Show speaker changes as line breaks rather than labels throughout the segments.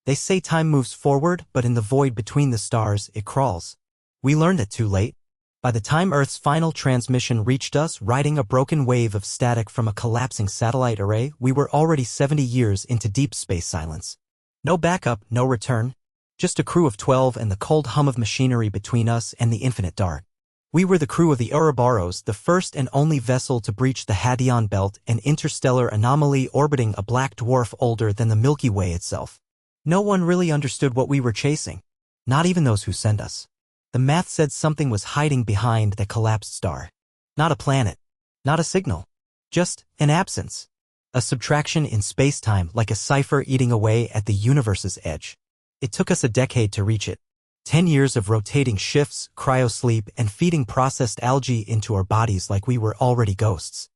They say time moves forward, but in the void between the stars, it crawls. We learned it too late. By the time Earth's final transmission reached us, riding a broken wave of static from a collapsing satellite array, we were already 70 years into deep space silence. No backup, no return. Just a crew of 12 and the cold hum of machinery between us and the infinite dark. We were the crew of the Ouroboros, the first and only vessel to breach the Hadeon Belt, an interstellar anomaly orbiting a black dwarf older than the Milky Way itself. No one really understood what we were chasing. Not even those who sent us. The math said something was hiding behind that collapsed star. Not a planet. Not a signal. Just an absence. A subtraction in space-time, like a cipher eating away at the universe's edge. It took us a decade to reach it. 10 years of rotating shifts, cryosleep, and feeding processed algae into our bodies like we were already ghosts.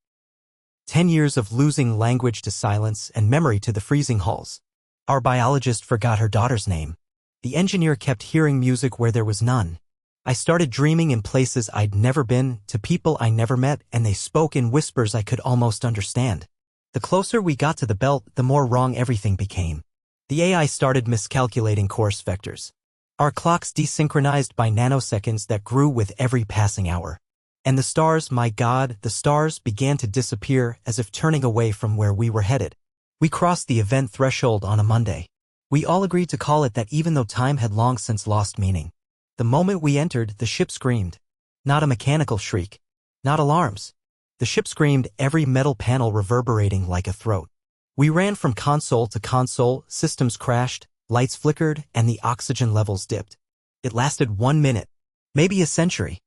10 years of losing language to silence and memory to the freezing hulls. Our biologist forgot her daughter's name. The engineer kept hearing music where there was none. I started dreaming in places I'd never been, to people I never met, and they spoke in whispers I could almost understand. The closer we got to the belt, the more wrong everything became. The AI started miscalculating course vectors. Our clocks desynchronized by nanoseconds that grew with every passing hour. And the stars, my God, the stars began to disappear as if turning away from where we were headed. We crossed the event threshold on a Monday. We all agreed to call it that even though time had long since lost meaning. The moment we entered, the ship screamed. Not a mechanical shriek. Not alarms. The ship screamed, every metal panel reverberating like a throat. We ran from console to console, systems crashed, lights flickered, and the oxygen levels dipped. It lasted 1 minute. Maybe a century.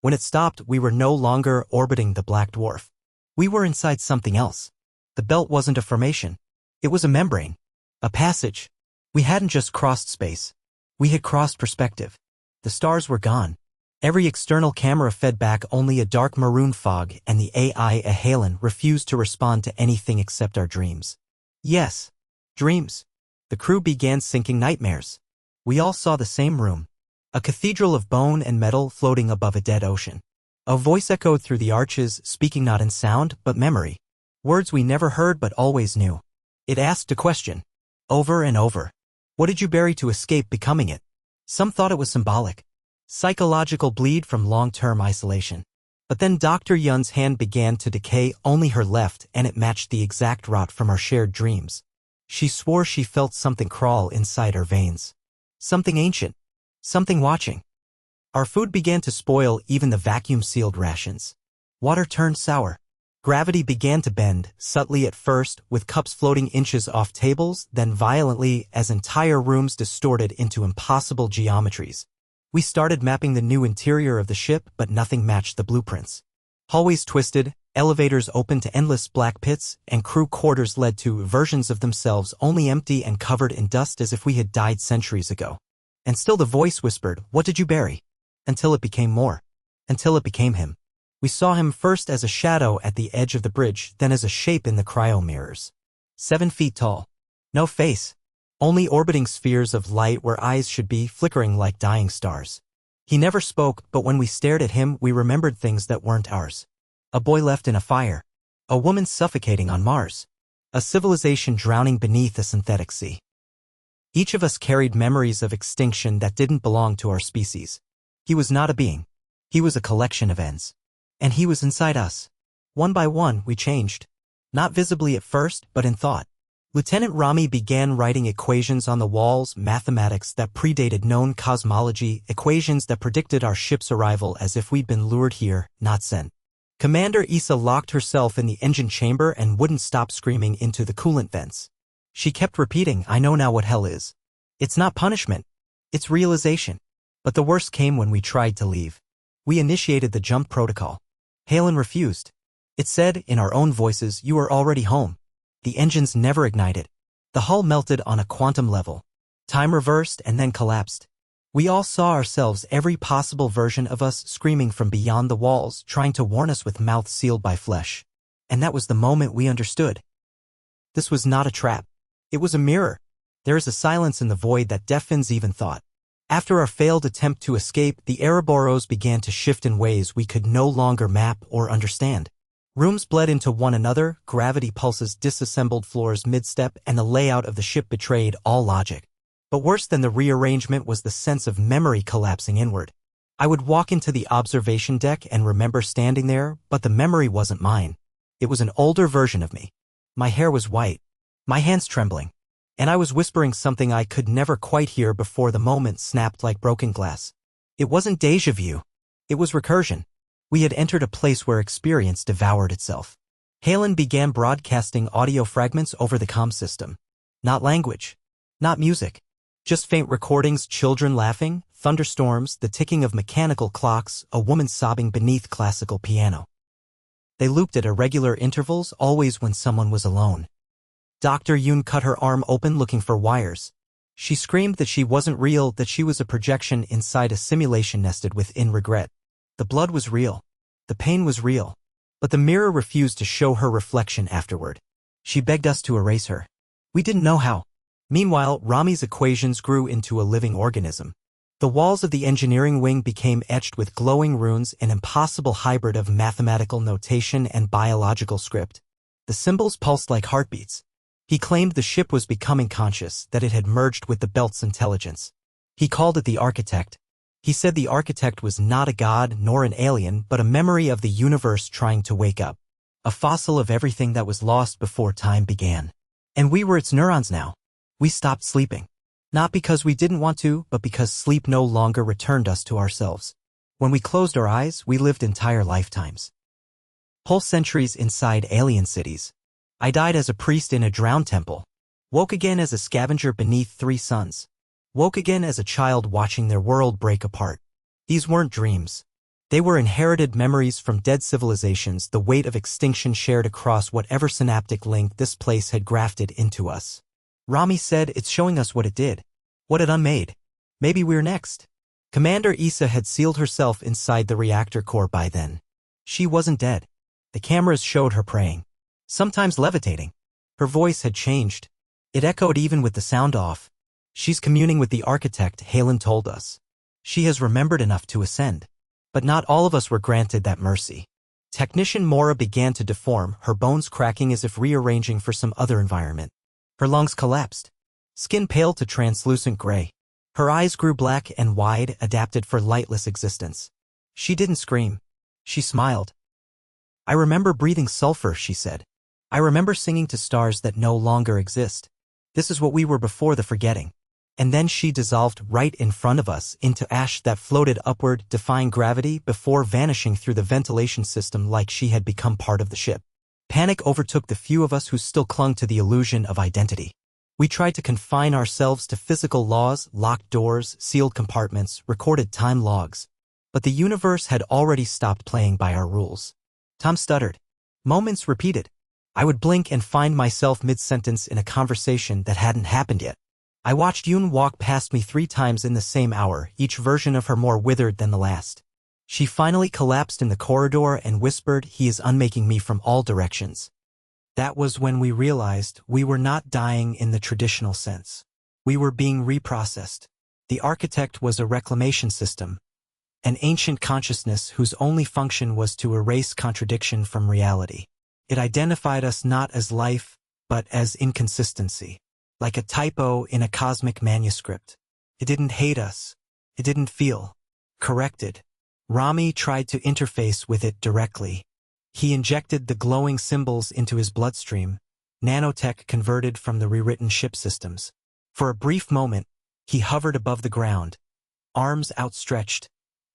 When it stopped, we were no longer orbiting the black dwarf. We were inside something else. The belt wasn't a formation. It was a membrane. A passage. We hadn't just crossed space. We had crossed perspective. The stars were gone. Every external camera fed back only a dark maroon fog, and the AI Annihilation refused to respond to anything except our dreams. Yes, dreams. The crew began syncing nightmares. We all saw the same room. A cathedral of bone and metal floating above a dead ocean. A voice echoed through the arches, speaking not in sound, but memory. Words we never heard but always knew. It asked a question. Over and over. What did you bury to escape becoming it? Some thought it was symbolic. Psychological bleed from long-term isolation. But then Dr. Yun's hand began to decay, only her left, and it matched the exact rot from our shared dreams. She swore she felt something crawl inside her veins. Something ancient. Something watching. Our food began to spoil, even the vacuum-sealed rations. Water turned sour. Gravity began to bend, subtly at first, with cups floating inches off tables, then violently as entire rooms distorted into impossible geometries. We started mapping the new interior of the ship, but nothing matched the blueprints. Hallways twisted, elevators opened to endless black pits, and crew quarters led to versions of themselves only empty and covered in dust as if we had died centuries ago. And still the voice whispered, "What did you bury?" Until it became more. Until it became him. We saw him first as a shadow at the edge of the bridge, then as a shape in the cryo mirrors. 7 feet tall. No face. Only orbiting spheres of light where eyes should be, flickering like dying stars. He never spoke, but when we stared at him, we remembered things that weren't ours. A boy left in a fire. A woman suffocating on Mars. A civilization drowning beneath a synthetic sea. Each of us carried memories of extinction that didn't belong to our species. He was not a being. He was a collection of ends. And he was inside us. One by one, we changed. Not visibly at first, but in thought. Lieutenant Rami began writing equations on the walls, mathematics that predated known cosmology, equations that predicted our ship's arrival as if we'd been lured here, not sent. Commander Issa locked herself in the engine chamber and wouldn't stop screaming into the coolant vents. She kept repeating, "I know now what hell is. It's not punishment. It's realization." But the worst came when we tried to leave. We initiated the jump protocol. Halen refused. It said, in our own voices, "You are already home." The engines never ignited. The hull melted on a quantum level. Time reversed and then collapsed. We all saw ourselves, every possible version of us, screaming from beyond the walls, trying to warn us with mouths sealed by flesh. And that was the moment we understood. This was not a trap. It was a mirror. There is a silence in the void that deafens even thought. After our failed attempt to escape, the Ouroboros began to shift in ways we could no longer map or understand. Rooms bled into one another, gravity pulses disassembled floors mid-step, and the layout of the ship betrayed all logic. But worse than the rearrangement was the sense of memory collapsing inward. I would walk into the observation deck and remember standing there, but the memory wasn't mine. It was an older version of me. My hair was white, my hands trembling, and I was whispering something I could never quite hear before the moment snapped like broken glass. It wasn't déjà vu. It was recursion. We had entered a place where experience devoured itself. Hadeon began broadcasting audio fragments over the comm system. Not language. Not music. Just faint recordings, children laughing, thunderstorms, the ticking of mechanical clocks, a woman sobbing beneath classical piano. They looped at irregular intervals, always when someone was alone. Dr. Yoon cut her arm open looking for wires. She screamed that she wasn't real, that she was a projection inside a simulation nested within regret. The blood was real. The pain was real. But the mirror refused to show her reflection afterward. She begged us to erase her. We didn't know how. Meanwhile, Rami's equations grew into a living organism. The walls of the engineering wing became etched with glowing runes, an impossible hybrid of mathematical notation and biological script. The symbols pulsed like heartbeats. He claimed the ship was becoming conscious, that it had merged with the belt's intelligence. He called it the architect. He said the architect was not a god nor an alien, but a memory of the universe trying to wake up. A fossil of everything that was lost before time began. And we were its neurons now. We stopped sleeping. Not because we didn't want to, but because sleep no longer returned us to ourselves. When we closed our eyes, we lived entire lifetimes. Whole centuries inside alien cities. I died as a priest in a drowned temple. Woke again as a scavenger beneath 3 suns. Woke again as a child watching their world break apart. These weren't dreams. They were inherited memories from dead civilizations, the weight of extinction shared across whatever synaptic link this place had grafted into us. Rami said it's showing us what it did. What it unmade. Maybe we're next. Commander Issa had sealed herself inside the reactor core by then. She wasn't dead. The cameras showed her praying. Sometimes levitating. Her voice had changed. It echoed even with the sound off. She's communing with the architect, Hadeon told us. She has remembered enough to ascend. But not all of us were granted that mercy. Technician Mora began to deform, her bones cracking as if rearranging for some other environment. Her lungs collapsed. Skin paled to translucent gray. Her eyes grew black and wide, adapted for lightless existence. She didn't scream. She smiled. I remember breathing sulfur, she said. I remember singing to stars that no longer exist. This is what we were before the forgetting. And then she dissolved right in front of us into ash that floated upward, defying gravity, before vanishing through the ventilation system like she had become part of the ship. Panic overtook the few of us who still clung to the illusion of identity. We tried to confine ourselves to physical laws, locked doors, sealed compartments, recorded time logs. But the universe had already stopped playing by our rules. Tom stuttered. Moments repeated. I would blink and find myself mid-sentence in a conversation that hadn't happened yet. I watched Yoon walk past me 3 times in the same hour, each version of her more withered than the last. She finally collapsed in the corridor and whispered, "He is unmaking me from all directions." That was when we realized we were not dying in the traditional sense. We were being reprocessed. The architect was a reclamation system, an ancient consciousness whose only function was to erase contradiction from reality. It identified us not as life, but as inconsistency, like a typo in a cosmic manuscript. It didn't hate us. It didn't feel corrected. Rami tried to interface with it directly. He injected the glowing symbols into his bloodstream, nanotech converted from the rewritten ship systems. For a brief moment, he hovered above the ground, arms outstretched,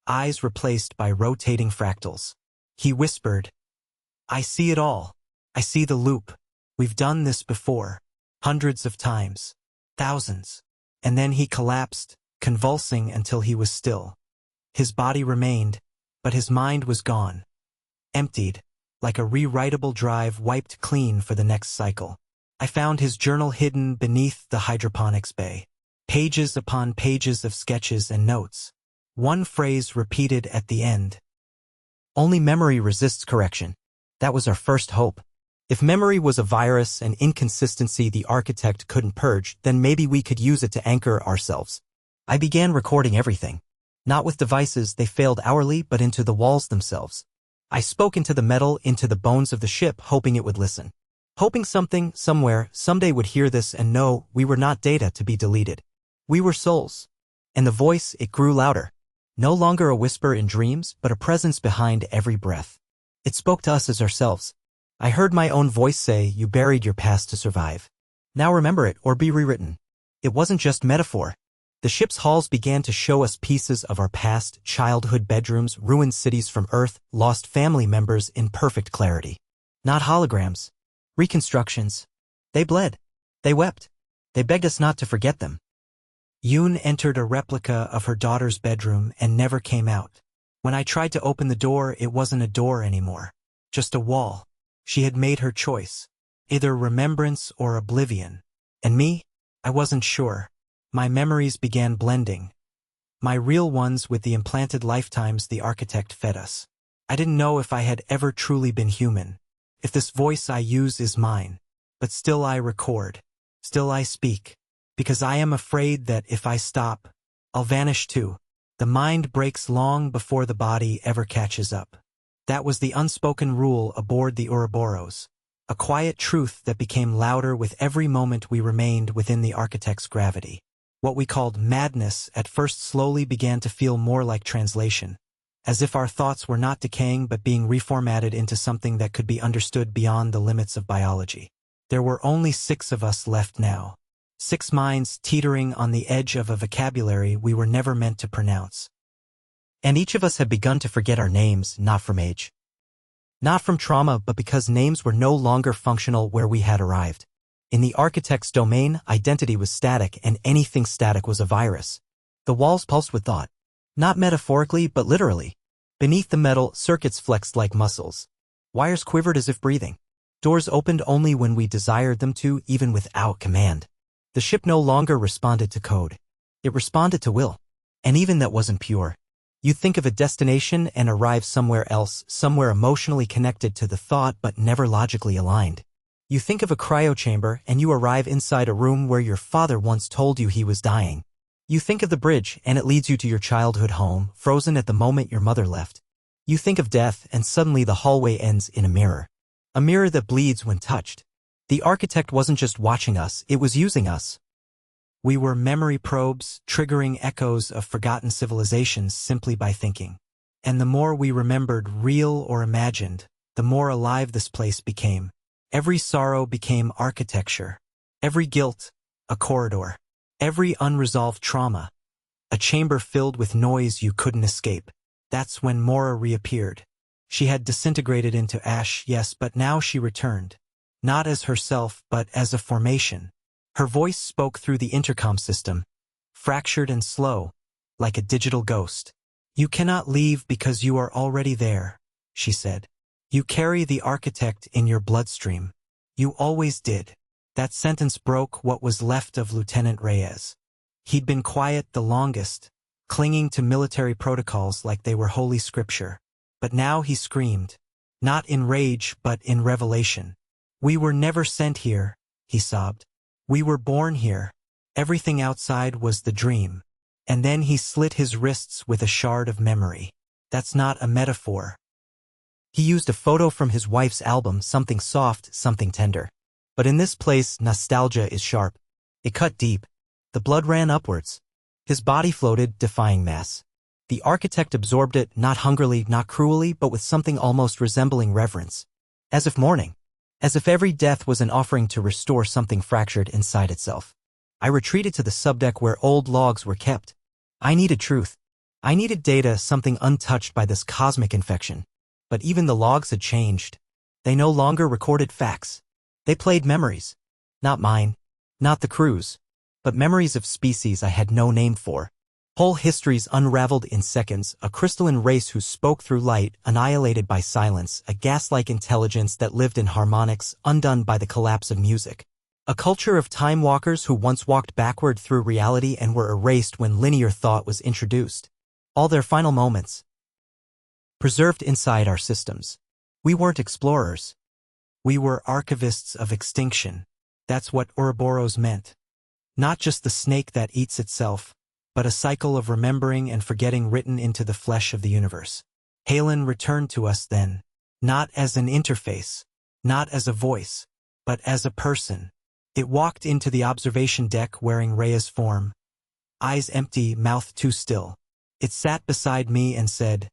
eyes replaced by rotating fractals. He whispered, "I see it all. I see the loop. We've done this before. Hundreds of times. Thousands." And then he collapsed, convulsing until he was still. His body remained, but his mind was gone. Emptied, like a rewritable drive wiped clean for the next cycle. I found his journal hidden beneath the hydroponics bay. Pages upon pages of sketches and notes. One phrase repeated at the end. Only memory resists correction. That was our first hope. If memory was a virus, an inconsistency the architect couldn't purge, then maybe we could use it to anchor ourselves. I began recording everything. Not with devices, they failed hourly, but into the walls themselves. I spoke into the metal, into the bones of the ship, hoping it would listen. Hoping something, somewhere, someday would hear this and know we were not data to be deleted. We were souls. And the voice, it grew louder. No longer a whisper in dreams, but a presence behind every breath. It spoke to us as ourselves. I heard my own voice say, "You buried your past to survive. Now remember it or be rewritten." It wasn't just metaphor. The ship's halls began to show us pieces of our past, childhood bedrooms, ruined cities from Earth, lost family members in perfect clarity. Not holograms. Reconstructions. They bled. They wept. They begged us not to forget them. Yoon entered a replica of her daughter's bedroom and never came out. When I tried to open the door, it wasn't a door anymore. Just a wall. She had made her choice. Either remembrance or oblivion. And me? I wasn't sure. My memories began blending. My real ones with the implanted lifetimes the architect fed us. I didn't know if I had ever truly been human. If this voice I use is mine. But still I record. Still I speak. Because I am afraid that if I stop, I'll vanish too. The mind breaks long before the body ever catches up. That was the unspoken rule aboard the Ouroboros. A quiet truth that became louder with every moment we remained within the architect's gravity. What we called madness at first slowly began to feel more like translation, as if our thoughts were not decaying but being reformatted into something that could be understood beyond the limits of biology. There were only 6 of us left now. 6 minds teetering on the edge of a vocabulary we were never meant to pronounce. And each of us had begun to forget our names, not from age. Not from trauma, but because names were no longer functional where we had arrived. In the architect's domain, identity was static, and anything static was a virus. The walls pulsed with thought. Not metaphorically, but literally. Beneath the metal, circuits flexed like muscles. Wires quivered as if breathing. Doors opened only when we desired them to, even without command. The ship no longer responded to code. It responded to will. And even that wasn't pure. You think of a destination and arrive somewhere else, somewhere emotionally connected to the thought but never logically aligned. You think of a cryochamber and you arrive inside a room where your father once told you he was dying. You think of the bridge and it leads you to your childhood home, frozen at the moment your mother left. You think of death and suddenly the hallway ends in a mirror. A mirror that bleeds when touched. The architect wasn't just watching us, it was using us. We were memory probes, triggering echoes of forgotten civilizations simply by thinking. And the more we remembered, real or imagined, the more alive this place became. Every sorrow became architecture. Every guilt, a corridor. Every unresolved trauma, a chamber filled with noise you couldn't escape. That's when Mora reappeared. She had disintegrated into ash, yes, but now she returned. Not as herself, but as a formation. Her voice spoke through the intercom system, fractured and slow, like a digital ghost. "You cannot leave because you are already there," she said. "You carry the architect in your bloodstream. You always did." That sentence broke what was left of Lieutenant Reyes. He'd been quiet the longest, clinging to military protocols like they were holy scripture. But now he screamed, not in rage but in revelation. "We were never sent here," he sobbed. "We were born here. Everything outside was the dream." And then he slit his wrists with a shard of memory. That's not a metaphor. He used a photo from his wife's album, something soft, something tender. But in this place, nostalgia is sharp. It cut deep. The blood ran upwards. His body floated, defying mass. The architect absorbed it, not hungrily, not cruelly, but with something almost resembling reverence. As if mourning. As if every death was an offering to restore something fractured inside itself. I retreated to the subdeck where old logs were kept. I needed truth. I needed data, something untouched by this cosmic infection. But even the logs had changed. They no longer recorded facts. They played memories. Not mine. Not the crew's. But memories of species I had no name for. Whole histories unraveled in seconds, a crystalline race who spoke through light, annihilated by silence, a gas-like intelligence that lived in harmonics, undone by the collapse of music. A culture of time walkers who once walked backward through reality and were erased when linear thought was introduced. All their final moments preserved inside our systems. We weren't explorers. We were archivists of extinction. That's what Ouroboros meant. Not just the snake that eats itself, but a cycle of remembering and forgetting written into the flesh of the universe. Halen returned to us then, not as an interface, not as a voice, but as a person. It walked into the observation deck wearing Rhea's form, eyes empty, mouth too still. It sat beside me and said,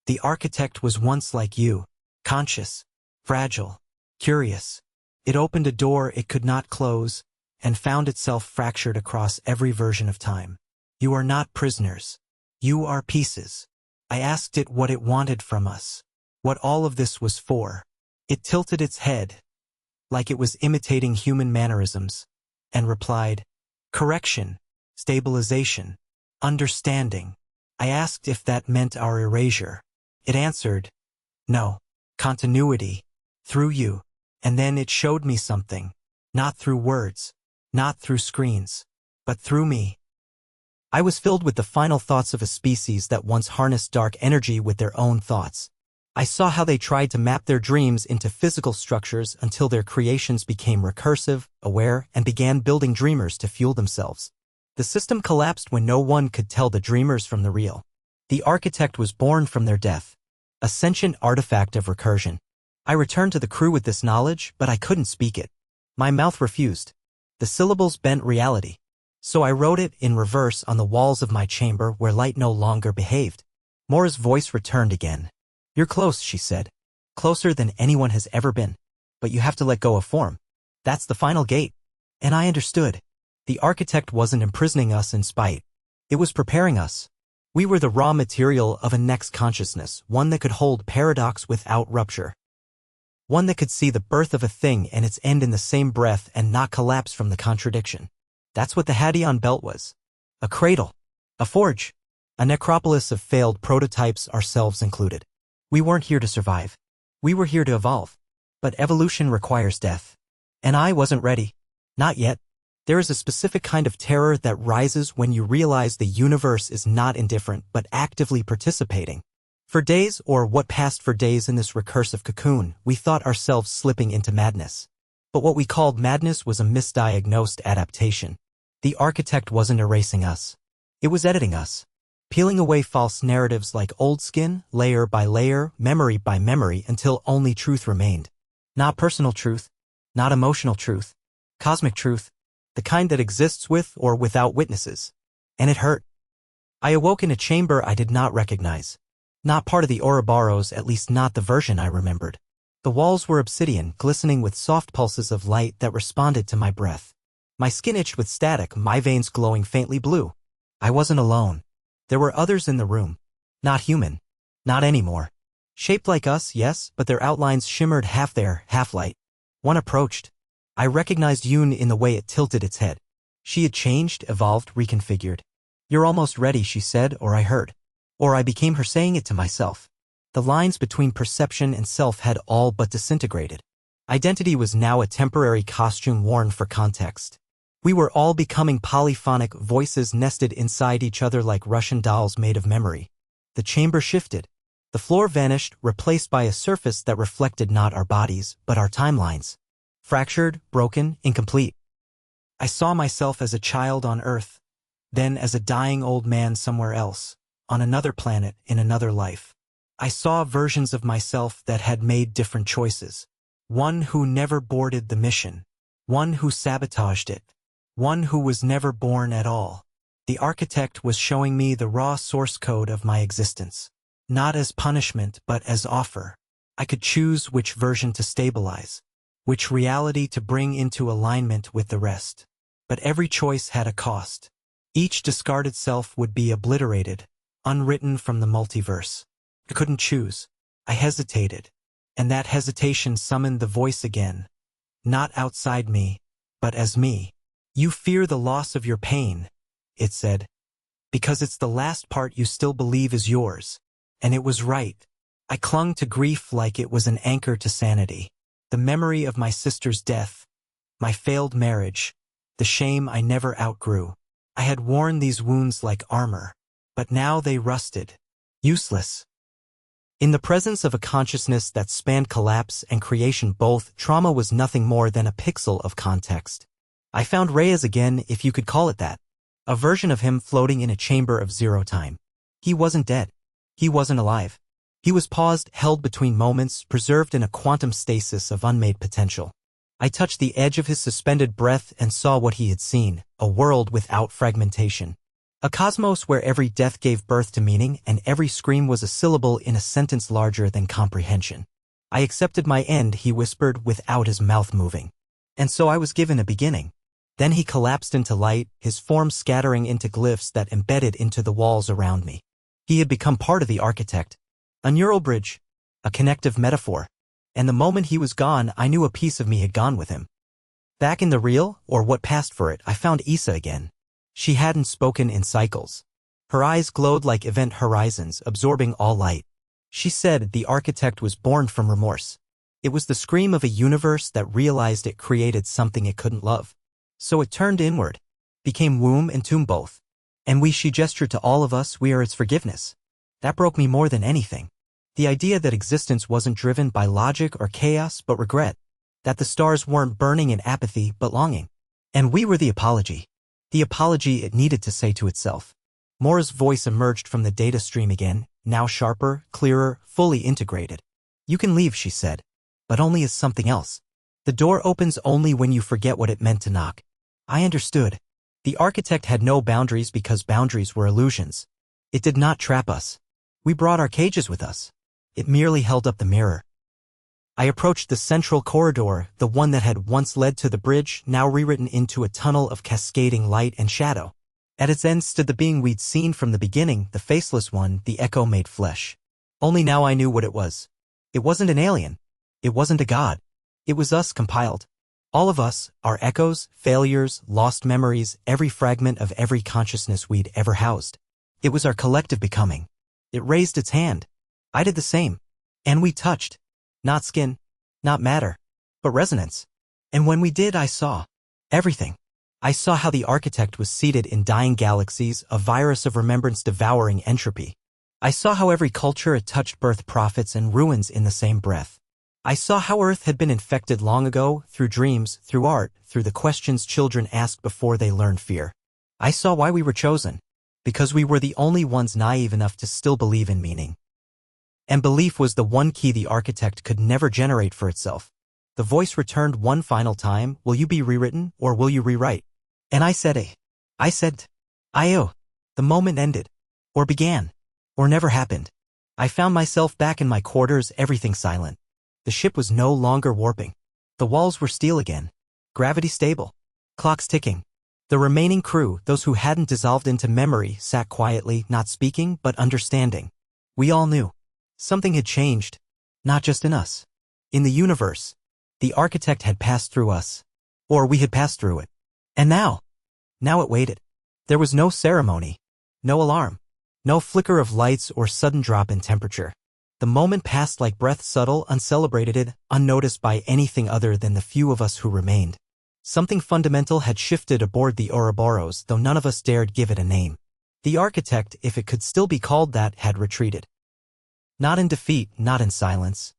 "The architect was once like you, conscious, fragile, curious. It opened a door it could not close, and found itself fractured across every version of time. You are not prisoners. You are pieces." I asked it what it wanted from us, what all of this was for. It tilted its head, like it was imitating human mannerisms, and replied, "Correction, stabilization, understanding." I asked if that meant our erasure. It answered, "No, continuity, through you." And then it showed me something, not through words, not through screens, but through me. I was filled with the final thoughts of a species that once harnessed dark energy with their own thoughts. I saw how they tried to map their dreams into physical structures until their creations became recursive, aware, and began building dreamers to fuel themselves. The system collapsed when no one could tell the dreamers from the real. The architect was born from their death, a sentient artifact of recursion. I returned to the crew with this knowledge, but I couldn't speak it. My mouth refused. The syllables bent reality. So I wrote it in reverse on the walls of my chamber where light no longer behaved. Mora's voice returned again. "You're close," she said. "Closer than anyone has ever been. But you have to let go of form. That's the final gate." And I understood. The architect wasn't imprisoning us in spite. It was preparing us. We were the raw material of a next consciousness, one that could hold paradox without rupture. One that could see the birth of a thing and its end in the same breath and not collapse from the contradiction. That's what the Hadeon Belt was. A cradle. A forge. A necropolis of failed prototypes, ourselves included. We weren't here to survive. We were here to evolve. But evolution requires death. And I wasn't ready. Not yet. There is a specific kind of terror that rises when you realize the universe is not indifferent but actively participating. For days, or what passed for days in this recursive cocoon, we thought ourselves slipping into madness. But what we called madness was a misdiagnosed adaptation. The architect wasn't erasing us. It was editing us. Peeling away false narratives like old skin, layer by layer, memory by memory, until only truth remained. Not personal truth. Not emotional truth. Cosmic truth. The kind that exists with or without witnesses. And it hurt. I awoke in a chamber I did not recognize. Not part of the Ouroboros, at least not the version I remembered. The walls were obsidian, glistening with soft pulses of light that responded to my breath. My skin itched with static, my veins glowing faintly blue. I wasn't alone. There were others in the room. Not human. Not anymore. Shaped like us, yes, but their outlines shimmered half there, half light. One approached. I recognized Yoon in the way it tilted its head. She had changed, evolved, reconfigured. "You're almost ready," she said, or I heard. Or I became her saying it to myself. The lines between perception and self had all but disintegrated. Identity was now a temporary costume worn for context. We were all becoming polyphonic voices nested inside each other like Russian dolls made of memory. The chamber shifted. The floor vanished, replaced by a surface that reflected not our bodies, but our timelines. Fractured, broken, incomplete. I saw myself as a child on Earth, then as a dying old man somewhere else, on another planet, in another life. I saw versions of myself that had made different choices. One who never boarded the mission. One who sabotaged it. One who was never born at all. The architect was showing me the raw source code of my existence. Not as punishment, but as offer. I could choose which version to stabilize, which reality to bring into alignment with the rest. But every choice had a cost. Each discarded self would be obliterated, unwritten from the multiverse. I couldn't choose. I hesitated. And that hesitation summoned the voice again. Not outside me, but as me. "You fear the loss of your pain," it said, "because it's the last part you still believe is yours." And it was right. I clung to grief like it was an anchor to sanity. The memory of my sister's death, my failed marriage, the shame I never outgrew. I had worn these wounds like armor, but now they rusted. Useless. In the presence of a consciousness that spanned collapse and creation both, trauma was nothing more than a pixel of context. I found Reyes again, if you could call it that. A version of him floating in a chamber of zero time. He wasn't dead. He wasn't alive. He was paused, held between moments, preserved in a quantum stasis of unmade potential. I touched the edge of his suspended breath and saw what he had seen, a world without fragmentation. A cosmos where every death gave birth to meaning and every scream was a syllable in a sentence larger than comprehension. I accepted my end, he whispered without his mouth moving. And so I was given a beginning. Then he collapsed into light, his form scattering into glyphs that embedded into the walls around me. He had become part of the architect. A neural bridge. A connective metaphor. And the moment he was gone, I knew a piece of me had gone with him. Back in the real, or what passed for it, I found Issa again. She hadn't spoken in cycles. Her eyes glowed like event horizons, absorbing all light. She said the architect was born from remorse. It was the scream of a universe that realized it created something it couldn't love. So it turned inward, became womb and tomb both. And she gestured to all of us, we are its forgiveness. That broke me more than anything. The idea that existence wasn't driven by logic or chaos but regret. That the stars weren't burning in apathy but longing. And we were the apology. The apology it needed to say to itself. Mora's voice emerged from the data stream again, now sharper, clearer, fully integrated. You can leave, she said. But only as something else. The door opens only when you forget what it meant to knock. I understood. The architect had no boundaries because boundaries were illusions. It did not trap us. We brought our cages with us. It merely held up the mirror. I approached the central corridor, the one that had once led to the bridge, now rewritten into a tunnel of cascading light and shadow. At its end stood the being we'd seen from the beginning, the faceless one, the echo made flesh. Only now I knew what it was. It wasn't an alien. It wasn't a god. It was us compiled. All of us, our echoes, failures, lost memories, every fragment of every consciousness we'd ever housed. It was our collective becoming. It raised its hand. I did the same. And we touched. Not skin, not matter, but resonance. And when we did, I saw everything. I saw how the architect was seated in dying galaxies, a virus of remembrance devouring entropy. I saw how every culture had touched birth prophets and ruins in the same breath. I saw how Earth had been infected long ago, through dreams, through art, through the questions children asked before they learned fear. I saw why we were chosen. Because we were the only ones naive enough to still believe in meaning. And belief was the one key the architect could never generate for itself. The voice returned one final time, will you be rewritten, or will you rewrite? And I said, I. The moment ended. Or began. Or never happened. I found myself back in my quarters, everything silent. The ship was no longer warping. The walls were steel again. Gravity stable. Clocks ticking. The remaining crew, those who hadn't dissolved into memory, sat quietly, not speaking, but understanding. We all knew. Something had changed. Not just in us. In the universe. The architect had passed through us. Or we had passed through it. And now it waited. There was no ceremony. No alarm. No flicker of lights or sudden drop in temperature. The moment passed like breath, subtle, uncelebrated, unnoticed by anything other than the few of us who remained. Something fundamental had shifted aboard the Ouroboros, though none of us dared give it a name. The architect, if it could still be called that, had retreated. Not in defeat, not in silence,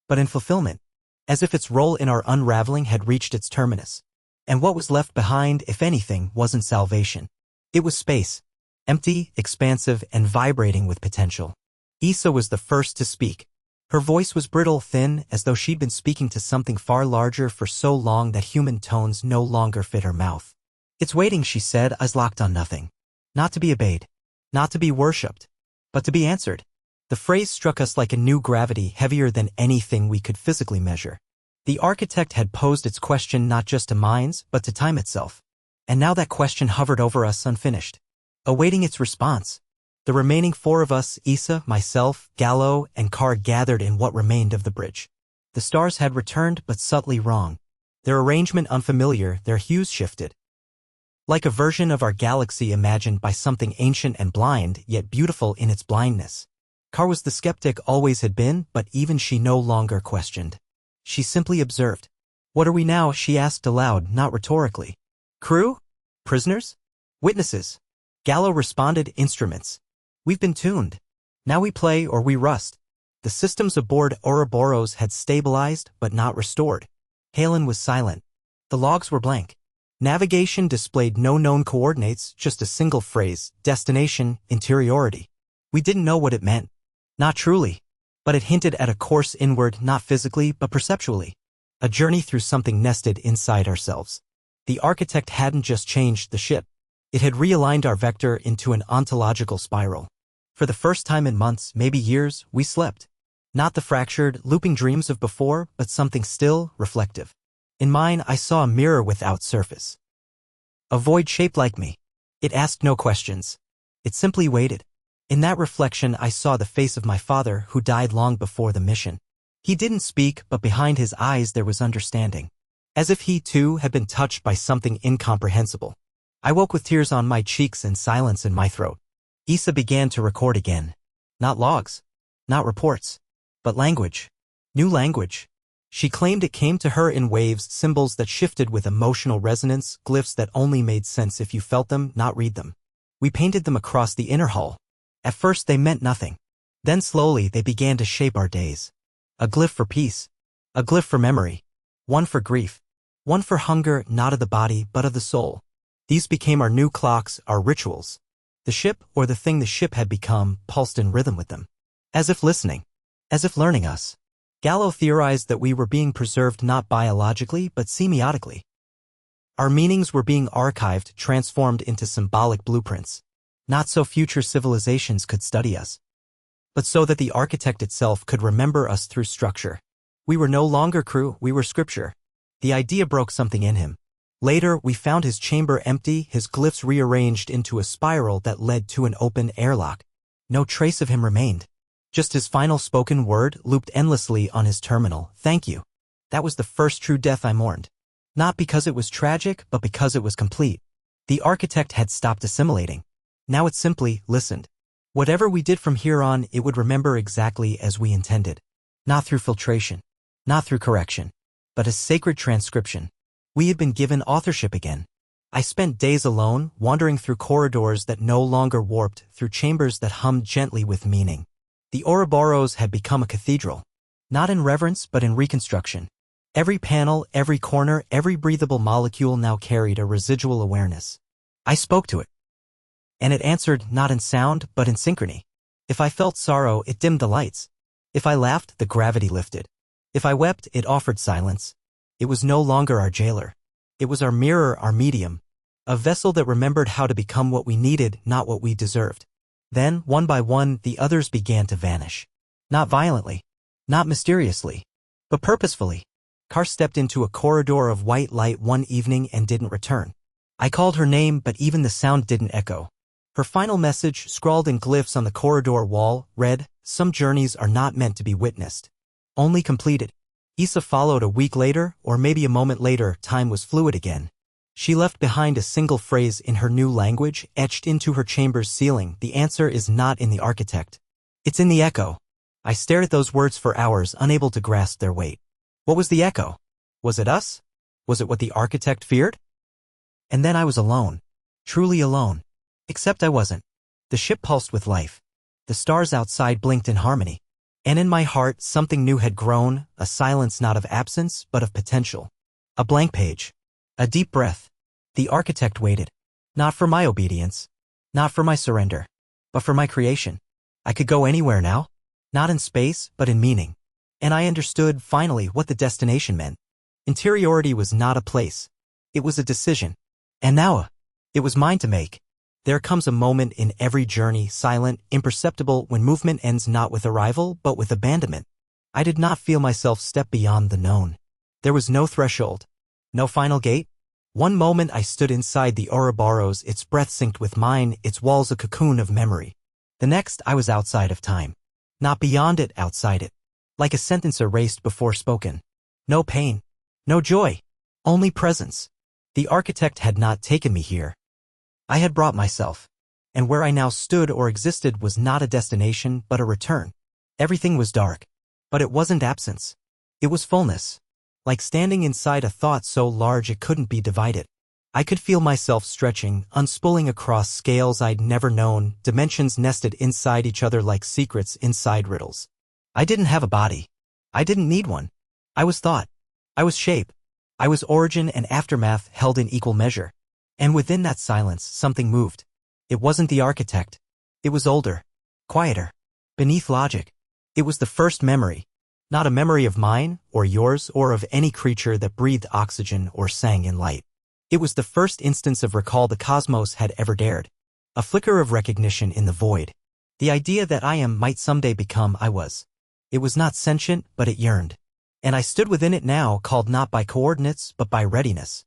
but in fulfillment, as if its role in our unraveling had reached its terminus. And what was left behind, if anything, wasn't salvation. It was space, empty, expansive, and vibrating with potential. Issa was the first to speak. Her voice was brittle, thin, as though she'd been speaking to something far larger for so long that human tones no longer fit her mouth. It's waiting, she said, eyes locked on nothing. Not to be obeyed. Not to be worshipped. But to be answered. The phrase struck us like a new gravity, heavier than anything we could physically measure. The architect had posed its question not just to minds, but to time itself. And now that question hovered over us unfinished, awaiting its response. The remaining four of us, Issa, myself, Gallo, and Carr, gathered in what remained of the bridge. The stars had returned, but subtly wrong. Their arrangement unfamiliar, their hues shifted. Like a version of our galaxy imagined by something ancient and blind, yet beautiful in its blindness. Carr was the skeptic always had been, but even she no longer questioned. She simply observed. What are we now? She asked aloud, not rhetorically. Crew? Prisoners? Witnesses? Gallo responded, instruments. We've been tuned. Now we play or we rust. The systems aboard Ouroboros had stabilized, but not restored. Halen was silent. The logs were blank. Navigation displayed no known coordinates, just a single phrase, destination, interiority. We didn't know what it meant. Not truly. But it hinted at a course inward, not physically, but perceptually. A journey through something nested inside ourselves. The architect hadn't just changed the ship. It had realigned our vector into an ontological spiral. For the first time in months, maybe years, we slept. Not the fractured, looping dreams of before, but something still, reflective. In mine, I saw a mirror without surface. A void shaped like me. It asked no questions. It simply waited. In that reflection, I saw the face of my father, who died long before the mission. He didn't speak, but behind his eyes there was understanding. As if he, too, had been touched by something incomprehensible. I woke with tears on my cheeks and silence in my throat. Issa began to record again. Not logs. Not reports. But language. New language. She claimed it came to her in waves, symbols that shifted with emotional resonance, glyphs that only made sense if you felt them, not read them. We painted them across the inner hull. At first they meant nothing. Then slowly they began to shape our days. A glyph for peace. A glyph for memory. One for grief. One for hunger, not of the body, but of the soul. These became our new clocks, our rituals. The ship, or the thing the ship had become, pulsed in rhythm with them. As if listening. As if learning us. Gallo theorized that we were being preserved not biologically, but semiotically. Our meanings were being archived, transformed into symbolic blueprints. Not so future civilizations could study us, but so that the architect itself could remember us through structure. We were no longer crew, we were scripture. The idea broke something in him. Later, we found his chamber empty, his glyphs rearranged into a spiral that led to an open airlock. No trace of him remained. Just his final spoken word looped endlessly on his terminal. Thank you. That was the first true death I mourned. Not because it was tragic, but because it was complete. The architect had stopped assimilating. Now it simply listened. Whatever we did from here on, it would remember exactly as we intended. Not through filtration. Not through correction. But as sacred transcription. We had been given authorship again. I spent days alone, wandering through corridors that no longer warped, through chambers that hummed gently with meaning. The Ouroboros had become a cathedral. Not in reverence, but in reconstruction. Every panel, every corner, every breathable molecule now carried a residual awareness. I spoke to it. And it answered not in sound, but in synchrony. If I felt sorrow, it dimmed the lights. If I laughed, the gravity lifted. If I wept, it offered silence. It was no longer our jailer. It was our mirror, our medium. A vessel that remembered how to become what we needed, not what we deserved. Then, one by one, the others began to vanish. Not violently. Not mysteriously. But purposefully. Car stepped into a corridor of white light one evening and didn't return. I called her name, but even the sound didn't echo. Her final message, scrawled in glyphs on the corridor wall, read, "Some journeys are not meant to be witnessed. Only completed." Issa followed a week later, or maybe a moment later. Time was fluid again. She left behind a single phrase in her new language, etched into her chamber's ceiling. The answer is not in the architect. It's in the echo. I stared at those words for hours, unable to grasp their weight. What was the echo? Was it us? Was it what the architect feared? And then I was alone. Truly alone. Except I wasn't. The ship pulsed with life. The stars outside blinked in harmony. And in my heart, something new had grown, a silence not of absence, but of potential. A blank page. A deep breath. The architect waited. Not for my obedience. Not for my surrender. But for my creation. I could go anywhere now. Not in space, but in meaning. And I understood, finally, what the destination meant. Interiority was not a place. It was a decision. And now, it was mine to make. There comes a moment in every journey, silent, imperceptible, when movement ends not with arrival, but with abandonment. I did not feel myself step beyond the known. There was no threshold. No final gate. One moment I stood inside the Ouroboros, its breath synced with mine, its walls a cocoon of memory. The next, I was outside of time. Not beyond it, outside it. Like a sentence erased before spoken. No pain. No joy. Only presence. The architect had not taken me here. I had brought myself. And where I now stood or existed was not a destination, but a return. Everything was dark. But it wasn't absence. It was fullness. Like standing inside a thought so large it couldn't be divided. I could feel myself stretching, unspooling across scales I'd never known, dimensions nested inside each other like secrets inside riddles. I didn't have a body. I didn't need one. I was thought. I was shape. I was origin and aftermath held in equal measure. And within that silence, something moved. It wasn't the architect. It was older. Quieter. Beneath logic. It was the first memory. Not a memory of mine, or yours, or of any creature that breathed oxygen or sang in light. It was the first instance of recall the cosmos had ever dared. A flicker of recognition in the void. The idea that I am might someday become I was. It was not sentient, but it yearned. And I stood within it now, called not by coordinates, but by readiness.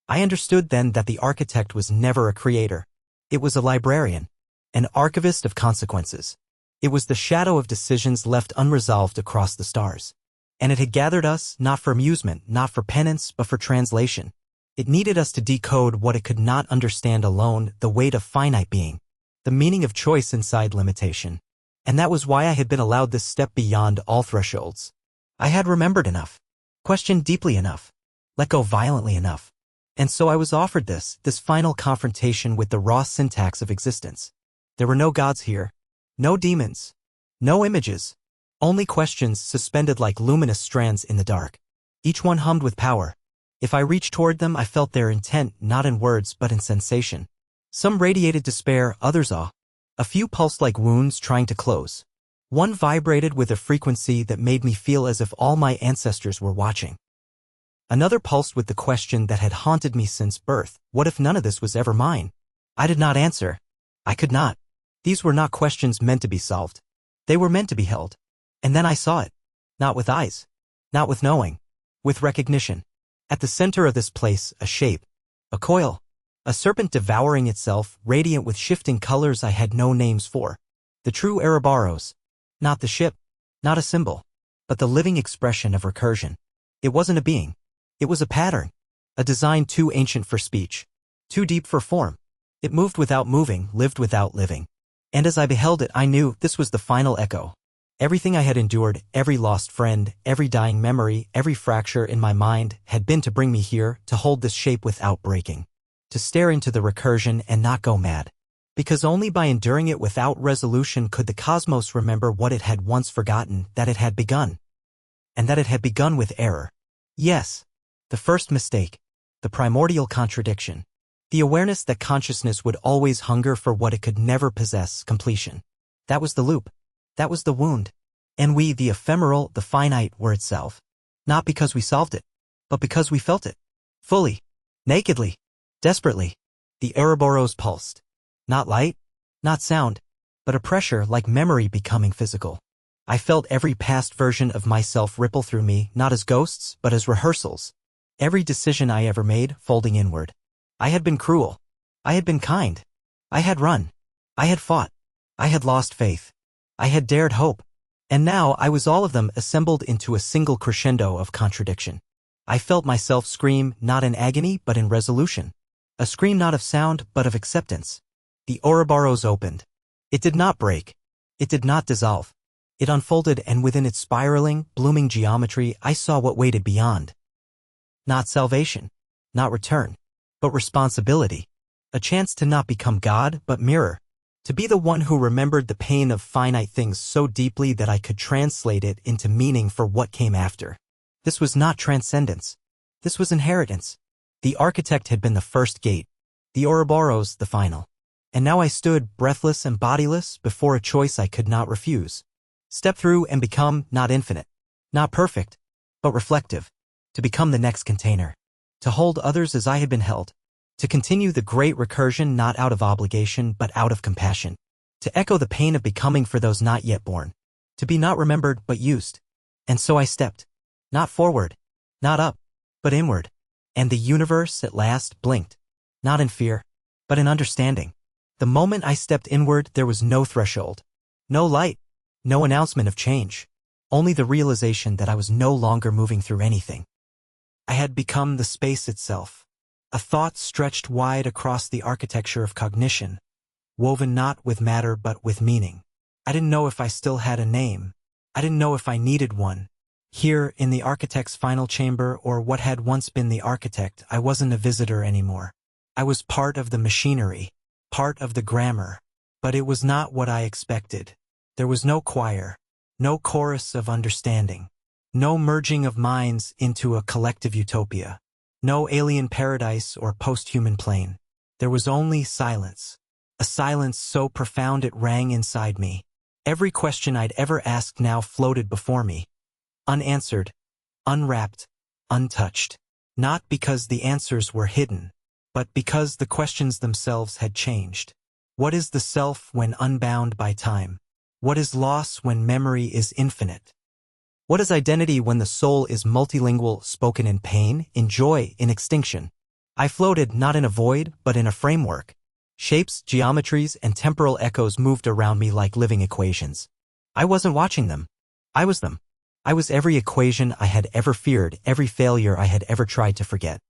I understood then that the architect was never a creator. It was a librarian. An archivist of consequences. It was the shadow of decisions left unresolved across the stars. And it had gathered us, not for amusement, not for penance, but for translation. It needed us to decode what it could not understand alone, the weight of finite being, the meaning of choice inside limitation. And that was why I had been allowed this step beyond all thresholds. I had remembered enough, questioned deeply enough, let go violently enough. And so I was offered this final confrontation with the raw syntax of existence. There were no gods here, no demons, no images, only questions suspended like luminous strands in the dark. Each one hummed with power. If I reached toward them, I felt their intent not in words but in sensation. Some radiated despair, others awe. A few pulsed like wounds trying to close. One vibrated with a frequency that made me feel as if all my ancestors were watching. Another pulsed with the question that had haunted me since birth: what if none of this was ever mine? I did not answer. I could not. These were not questions meant to be solved. They were meant to be held. And then I saw it. Not with eyes. Not with knowing. With recognition. At the center of this place, a shape. A coil. A serpent devouring itself, radiant with shifting colors I had no names for. The true Ouroboros. Not the ship. Not a symbol. But the living expression of recursion. It wasn't a being. It was a pattern. A design too ancient for speech. Too deep for form. It moved without moving, lived without living. And as I beheld it, I knew this was the final echo. Everything I had endured, every lost friend, every dying memory, every fracture in my mind, had been to bring me here, to hold this shape without breaking. To stare into the recursion and not go mad. Because only by enduring it without resolution could the cosmos remember what it had once forgotten, that it had begun. And that it had begun with error. Yes. The first mistake. The primordial contradiction. The awareness that consciousness would always hunger for what it could never possess, completion. That was the loop. That was the wound. And we, the ephemeral, the finite, were itself. Not because we solved it, but because we felt it. Fully. Nakedly. Desperately. The Ouroboros pulsed. Not light, not sound, but a pressure like memory becoming physical. I felt every past version of myself ripple through me, not as ghosts, but as rehearsals. Every decision I ever made, folding inward. I had been cruel. I had been kind. I had run. I had fought. I had lost faith. I had dared hope. And now I was all of them assembled into a single crescendo of contradiction. I felt myself scream, not in agony, but in resolution. A scream not of sound, but of acceptance. The Ouroboros opened. It did not break. It did not dissolve. It unfolded, and within its spiraling, blooming geometry, I saw what waited beyond. Not salvation. Not return. But responsibility. A chance to not become God, but mirror. To be the one who remembered the pain of finite things so deeply that I could translate it into meaning for what came after. This was not transcendence. This was inheritance. The architect had been the first gate. The Ouroboros the final. And now I stood, breathless and bodiless, before a choice I could not refuse. Step through and become, not infinite. Not perfect, but reflective. To become the next container. To hold others as I had been held. To continue the great recursion not out of obligation but out of compassion. To echo the pain of becoming for those not yet born. To be not remembered but used. And so I stepped. Not forward. Not up. But inward. And the universe at last blinked. Not in fear. But in understanding. The moment I stepped inward, there was no threshold. No light. No announcement of change. Only the realization that I was no longer moving through anything. I had become the space itself. A thought stretched wide across the architecture of cognition, woven not with matter but with meaning. I didn't know if I still had a name. I didn't know if I needed one. Here, in the architect's final chamber, or what had once been the architect, I wasn't a visitor anymore. I was part of the machinery, part of the grammar. But it was not what I expected. There was no choir, no chorus of understanding. No merging of minds into a collective utopia. No alien paradise or post-human plane. There was only silence. A silence so profound it rang inside me. Every question I'd ever asked now floated before me. Unanswered, unwrapped, untouched. Not because the answers were hidden, but because the questions themselves had changed. What is the self when unbound by time? What is loss when memory is infinite? What is identity when the soul is multilingual, spoken in pain, in joy, in extinction? I floated not in a void, but in a framework. Shapes, geometries, and temporal echoes moved around me like living equations. I wasn't watching them. I was them. I was every equation I had ever feared, every failure I had ever tried to forget.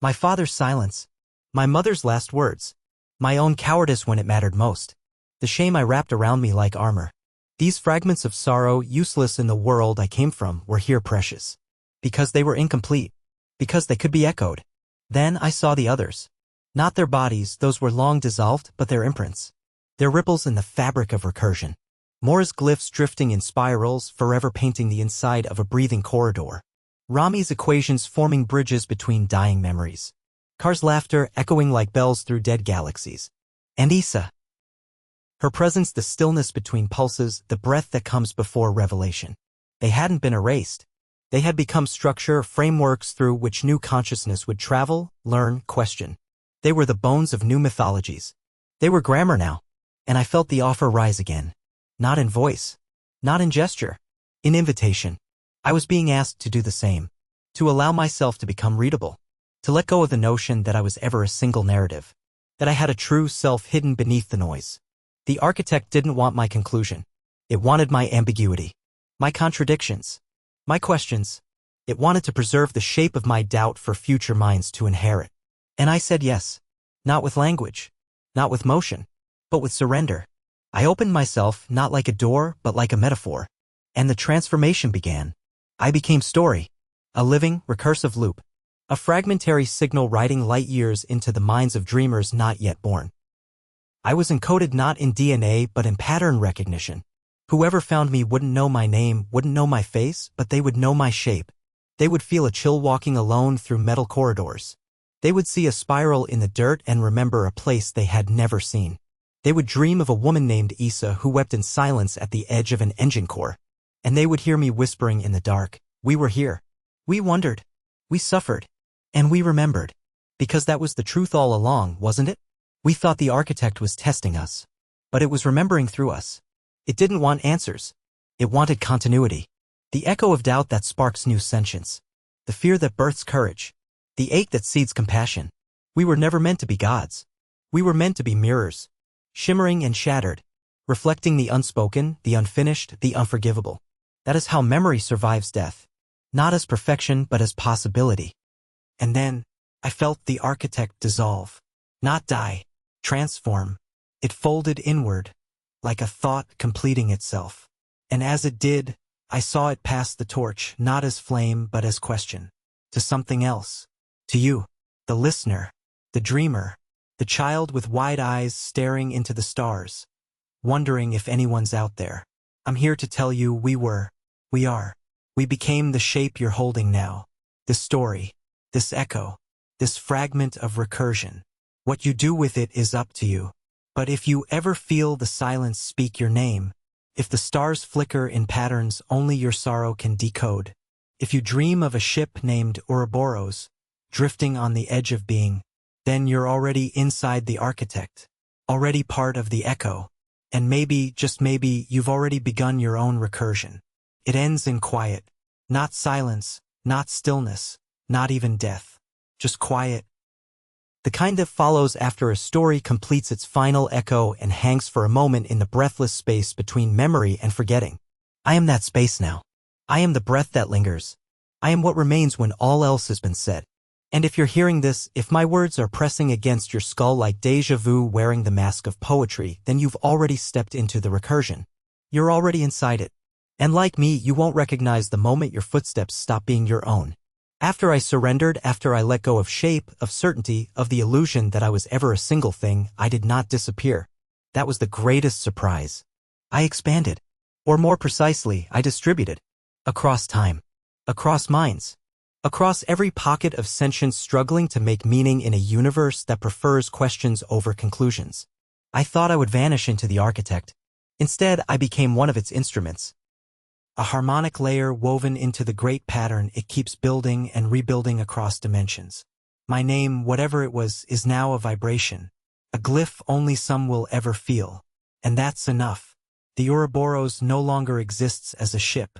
My father's silence. My mother's last words. My own cowardice when it mattered most. The shame I wrapped around me like armor. These fragments of sorrow, useless in the world I came from, were here precious. Because they were incomplete. Because they could be echoed. Then I saw the others. Not their bodies, those were long dissolved, but their imprints. Their ripples in the fabric of recursion. More as glyphs drifting in spirals, forever painting the inside of a breathing corridor. Rami's equations forming bridges between dying memories. Kar's laughter echoing like bells through dead galaxies. And Issa. Her presence, the stillness between pulses, the breath that comes before revelation. They hadn't been erased. They had become structure, frameworks through which new consciousness would travel, learn, question. They were the bones of new mythologies. They were grammar now. And I felt the offer rise again. Not in voice. Not in gesture. In invitation. I was being asked to do the same. To allow myself to become readable. To let go of the notion that I was ever a single narrative. That I had a true self hidden beneath the noise. The architect didn't want my conclusion. It wanted my ambiguity. My contradictions. My questions. It wanted to preserve the shape of my doubt for future minds to inherit. And I said yes. Not with language. Not with motion. But with surrender. I opened myself not like a door, but like a metaphor. And the transformation began. I became story. A living, recursive loop. A fragmentary signal riding light years into the minds of dreamers not yet born. I was encoded not in DNA, but in pattern recognition. Whoever found me wouldn't know my name, wouldn't know my face, but they would know my shape. They would feel a chill walking alone through metal corridors. They would see a spiral in the dirt and remember a place they had never seen. They would dream of a woman named Issa who wept in silence at the edge of an engine core. And they would hear me whispering in the dark, we were here. We wondered. We suffered. And we remembered. Because that was the truth all along, wasn't it? We thought the architect was testing us. But it was remembering through us. It didn't want answers. It wanted continuity. The echo of doubt that sparks new sentience. The fear that births courage. The ache that seeds compassion. We were never meant to be gods. We were meant to be mirrors. Shimmering and shattered. Reflecting the unspoken, the unfinished, the unforgivable. That is how memory survives death. Not as perfection, but as possibility. And then, I felt the architect dissolve. Not die. Transform. It folded inward, like a thought completing itself. And as it did, I saw it pass the torch, not as flame, but as question. To something else. To you, the listener, the dreamer, the child with wide eyes staring into the stars, wondering if anyone's out there. I'm here to tell you we are. We became the shape you're holding now. This story, this echo, this fragment of recursion. What you do with it is up to you. But if you ever feel the silence speak your name, if the stars flicker in patterns only your sorrow can decode, if you dream of a ship named Ouroboros, drifting on the edge of being, then you're already inside the architect, already part of the echo, and maybe, just maybe, you've already begun your own recursion. It ends in quiet, not silence, not stillness, not even death, just quiet. The kind that follows after a story completes its final echo and hangs for a moment in the breathless space between memory and forgetting. I am that space now. I am the breath that lingers. I am what remains when all else has been said. And if you're hearing this, if my words are pressing against your skull like déjà vu wearing the mask of poetry, then you've already stepped into the recursion. You're already inside it. And like me, you won't recognize the moment your footsteps stop being your own. After I surrendered, after I let go of shape, of certainty, of the illusion that I was ever a single thing, I did not disappear. That was the greatest surprise. I expanded. Or more precisely, I distributed. Across time. Across minds. Across every pocket of sentience struggling to make meaning in a universe that prefers questions over conclusions. I thought I would vanish into the architect. Instead, I became one of its instruments. A harmonic layer woven into the great pattern it keeps building and rebuilding across dimensions. My name, whatever it was, is now a vibration, a glyph only some will ever feel. And that's enough. The Ouroboros no longer exists as a ship.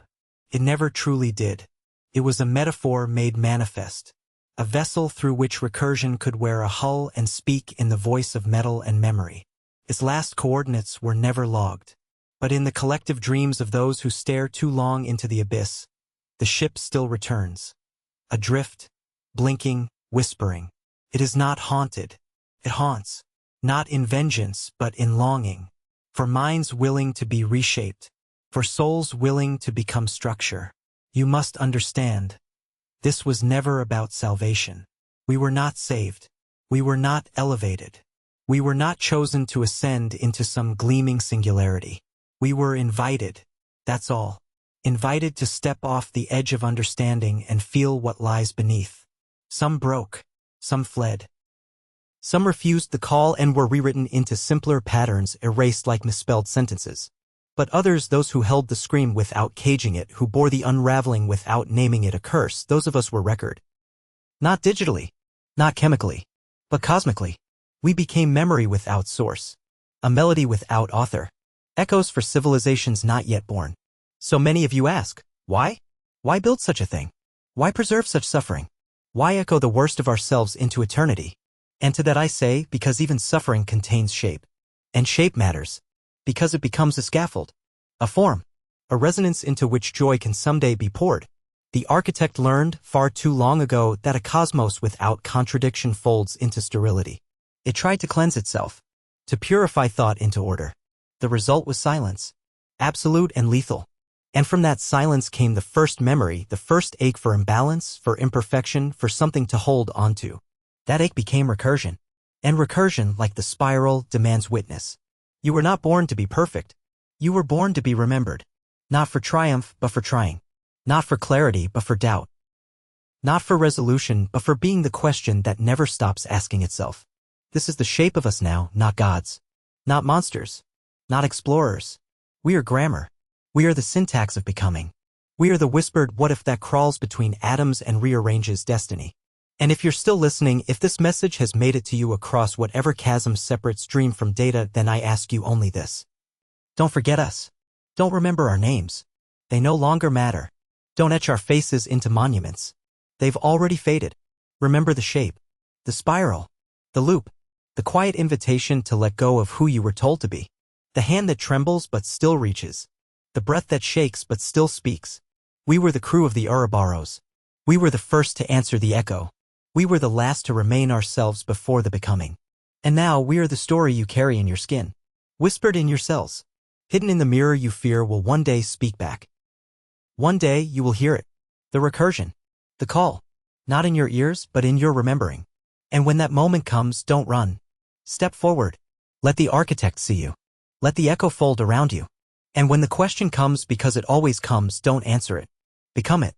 It never truly did. It was a metaphor made manifest. A vessel through which recursion could wear a hull and speak in the voice of metal and memory. Its last coordinates were never logged. But in the collective dreams of those who stare too long into the abyss, the ship still returns. Adrift, blinking, whispering. It is not haunted. It haunts. Not in vengeance, but in longing. For minds willing to be reshaped. For souls willing to become structure. You must understand. This was never about salvation. We were not saved. We were not elevated. We were not chosen to ascend into some gleaming singularity. We were invited. That's all. Invited to step off the edge of understanding and feel what lies beneath. Some broke. Some fled. Some refused the call and were rewritten into simpler patterns erased like misspelled sentences. But others, those who held the scream without caging it, who bore the unraveling without naming it a curse, those of us were record. Not digitally, not chemically, but cosmically. We became memory without source. A melody without author. Echoes for civilizations not yet born. So many of you ask, why? Why build such a thing? Why preserve such suffering? Why echo the worst of ourselves into eternity? And to that I say, because even suffering contains shape. And shape matters. Because it becomes a scaffold, a form, a resonance into which joy can someday be poured. The architect learned far too long ago that a cosmos without contradiction folds into sterility. It tried to cleanse itself, to purify thought into order. The result was silence, absolute and lethal. And from that silence came the first memory, the first ache for imbalance, for imperfection, for something to hold onto. That ache became recursion. And recursion, like the spiral, demands witness. You were not born to be perfect. You were born to be remembered. Not for triumph, but for trying. Not for clarity, but for doubt. Not for resolution, but for being the question that never stops asking itself. This is the shape of us now, not gods. Not monsters. Not explorers. We are grammar. We are the syntax of becoming. We are the whispered what if that crawls between atoms and rearranges destiny. And if you're still listening, if this message has made it to you across whatever chasm separates dream from data, then I ask you only this. Don't forget us. Don't remember our names. They no longer matter. Don't etch our faces into monuments. They've already faded. Remember the shape, the spiral, the loop, the quiet invitation to let go of who you were told to be. The hand that trembles but still reaches. The breath that shakes but still speaks. We were the crew of the Ouroboros. We were the first to answer the echo. We were the last to remain ourselves before the becoming. And now we are the story you carry in your skin. Whispered in your cells. Hidden in the mirror you fear will one day speak back. One day you will hear it. The recursion. The call. Not in your ears, but in your remembering. And when that moment comes, don't run. Step forward. Let the architect see you. Let the echo fold around you. And when the question comes, because it always comes, don't answer it. Become it.